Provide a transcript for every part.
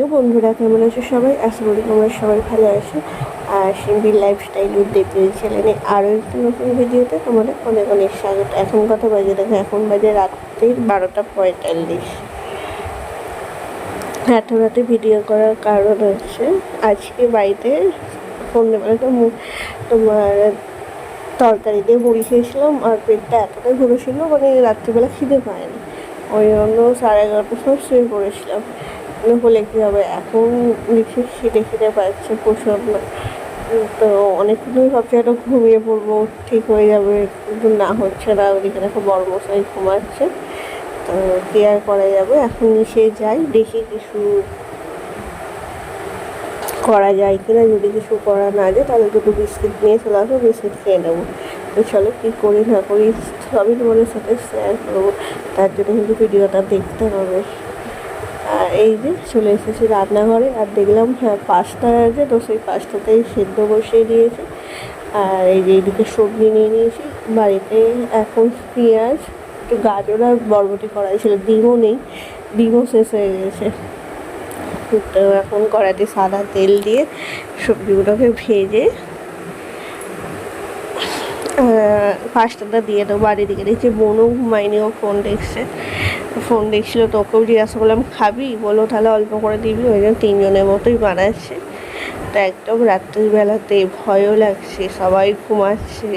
Hello বন্ধুরা, কেমন আছো সবাই? আশা করি তোমরা সবাই ভালো আছো। আর সিম্পল লাইফস্টাইল উইথ দেবজানি চ্যানেলে আরও একটি নতুন ভিডিওতে তোমাদের অনেক অনেক স্বাগত। এখন কথা বাজে দেখো, এখন বাজে রাত্রির 12:45। এত রাতে ভিডিও করার কারণ হচ্ছে আজকে বাড়িতে সন্ধ্যেবেলাটা তোমার তরকারি দিয়ে মুড়ি খেয়েছিলাম আর পেটটা এতটাই ভরেছিল, মানে রাত্রিবেলা খিদে পায়নি। ওই জন্য 11:30টার সময় শুয়ে পড়েছিলাম। হলে কী হবে, এখন দেখি খিদে পাচ্ছে প্রচণ্ড। তো অনেকক্ষণই ভাবছি একটা ঘুমিয়ে পড়বো, ঠিক হয়ে যাবে, কিন্তু না হচ্ছে না। ওদিকে দেখো বড় মশাই ঘুমাচ্ছে, তো কী আর করা যাবে। এখন নিচে যাই, দেখি কিছু করা যায় কিনা। যদি কিছু করা না যায় তাহলে দুটো বিস্কিট নিয়ে চলে আসবো, বিস্কিট খেয়ে নেবো। তো চলো কী করি না করি সবই তোমাদের সাথে শেয়ার করবো, তার জন্য কিন্তু ভিডিওটা দেখতে হবে। আর এই যে চলে এসেছি রান্নাঘরে, আর দেখলাম হ্যাঁ পাস্তা আছে, তো সেই পাস্তাতেই সেদ্ধ বসিয়ে দিয়েছি। আর এই যে এইদিকে সবজি নিয়ে নিয়েছি বাড়িতে। এখন পেঁয়াজ, একটু গাজর আর বরবটি করাই ছিল, ডিমও নেই, ডিমও শেষ হয়ে গেছে। তো এখন কড়াইতে সাদা তেল দিয়ে সবজিগুলোকে ভেজে পাস্তাটা দিয়ে দেবো। বাড়ি দিকে দেখছি বোনও ঘুমায়নি, ও ফোন দেখছিলো, তো ওকেও জিজ্ঞাসা করলাম খাবি, বলো তাহলে অল্প করে দিবি। ওই জন্য 3জনের মতোই বানাচ্ছে। তো একদম রাত্রিবেলাতে ভয়ও লাগছে, সবাই ঘুমাচ্ছে।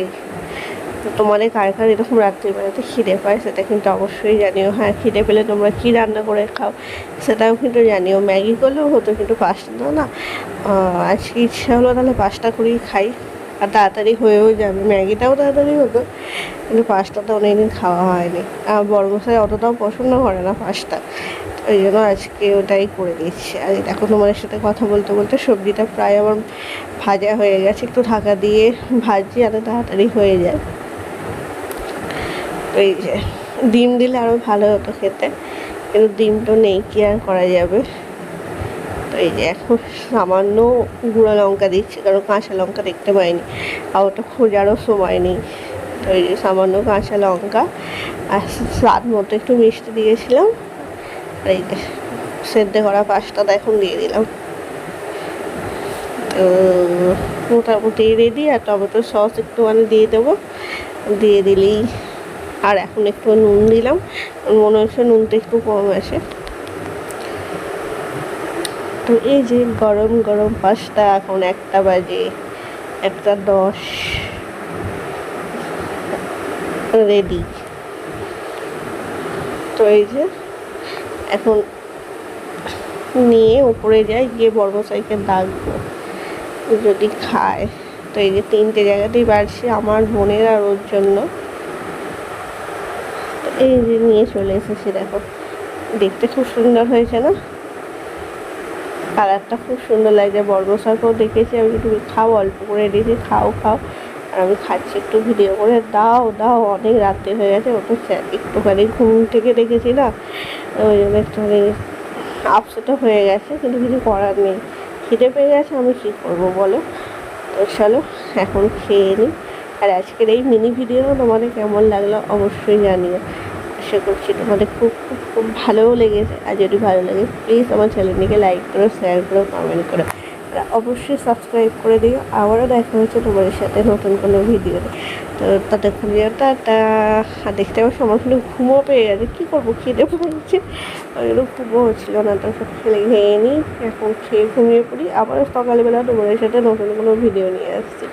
তো তোমাদের কার কার এরকম রাত্রিবেলাতে খিদে পায় সেটা কিন্তু অবশ্যই জানিও। হ্যাঁ, খিদে পেলে তোমরা কী রান্না করে খাও সেটাও কিন্তু জানিও। ম্যাগি করলেও হতো, কিন্তু পাস্তা না, আজকে ইচ্ছা হলো তাহলে পাস্তা করেই খাই, আর তাড়াতাড়ি হয়েও যাবে। ম্যাগিটাও তাড়াতাড়ি হতো, কিন্তু পাস্তাটা অনেকদিন খাওয়া হয়নি। আর বড় মশাই অতটাও পছন্দ করে না পাস্তা, ওই জন্য আজকে ওটাই করে দিচ্ছি। আর এখন তোমাদের সাথে কথা বলতে বলতে সবজিটা প্রায় আমার ভাজা হয়ে গেছে, একটু ঢাকা দিয়ে ভাজি আর তাড়াতাড়ি হয়ে যায়। এই যে ডিম দিলে আরও ভালো হতো খেতে, কিন্তু ডিম তো নেই, কী আর করা যাবে। তো এই যে এখন সামান্য গুঁড়ো লঙ্কা দিচ্ছি, কারণ কাঁচা লঙ্কা দেখতে পাইনি, আর ওটা খোঁজারও সময় নেই। তো এই যে সামান্য কাঁচা লঙ্কা আর স্বাদ মতো একটু মিষ্টি দিয়েছিলাম। আর এই যে সেদ্ধ করা পাস্তাটা এখন দিয়ে দিলাম। তো মোটামুটি রেডি। আর টমেটো সস একটুখানি দিয়ে দেবো, দিয়ে দিলেই। আর এখন একটু নুন দিলাম, মনে হচ্ছে নুনটা একটু কম আছে। তো এই যে গরম গরম পাস্তা, এখন 1টা বাজে, 1:10 রেডি। তো এই যে এখন নিয়ে উপরে যাই, গিয়ে বড়মশাইকে ডাকবো যদি খায়। তো এই যে 3টে জায়গাতেই বাড়ছে, আমার বোনের আর ওর জন্য। তো এই যে নিয়ে চলে এসেছি, দেখো দেখতে খুব সুন্দর হয়েছে না? কালারটা খুব সুন্দর লাগছে। বড়মশাইকেও দেখেছি আমি, তুমি খাও, অল্প করে দিয়েছি, খাও। আর আমি খাচ্ছি, একটু ভিডিও করে দাও। অনেক রাত্রি হয়ে গেছে, ও তো একটুখানি ঘুম থেকে দেখেছি না, ওই জন্য একটুখানি আপসেটও হয়ে গেছে, কিন্তু কিছু করার নেই। খিদে পেয়ে গেছে, আমি কী করবো বলো। তো চলো এখন খেয়ে নিই। আর আজকের এই মিনি ভিডিও তোমাদের কেমন লাগলো অবশ্যই জানিও। আশা করছি তোমাদের খুব খুব খুব ভালোও লেগেছে। আর যদি ভালো লাগে প্লিজ আমার চ্যানেলটিকে লাইক করো, শেয়ার করো, কমেন্ট করো, আর অবশ্যই সাবস্ক্রাইব করে দিও। আবারও দেখা হচ্ছে তোমাদের সাথে নতুন কোনো ভিডিওতে। তো ততক্ষণ টাটা। আর দেখতে পাচ্ছি আমার কিন্তু ঘুমও পেয়ে গেছে, কী করবো, খিদে পড়েছে, ওই জন্য ঘুমও হচ্ছিলো না। তো সব খেয়ে নিই, এখন খেয়ে ঘুমিয়ে পড়ি। আবারও সকালবেলা তোমাদের সাথে নতুন কোনো ভিডিও নিয়ে আসছি।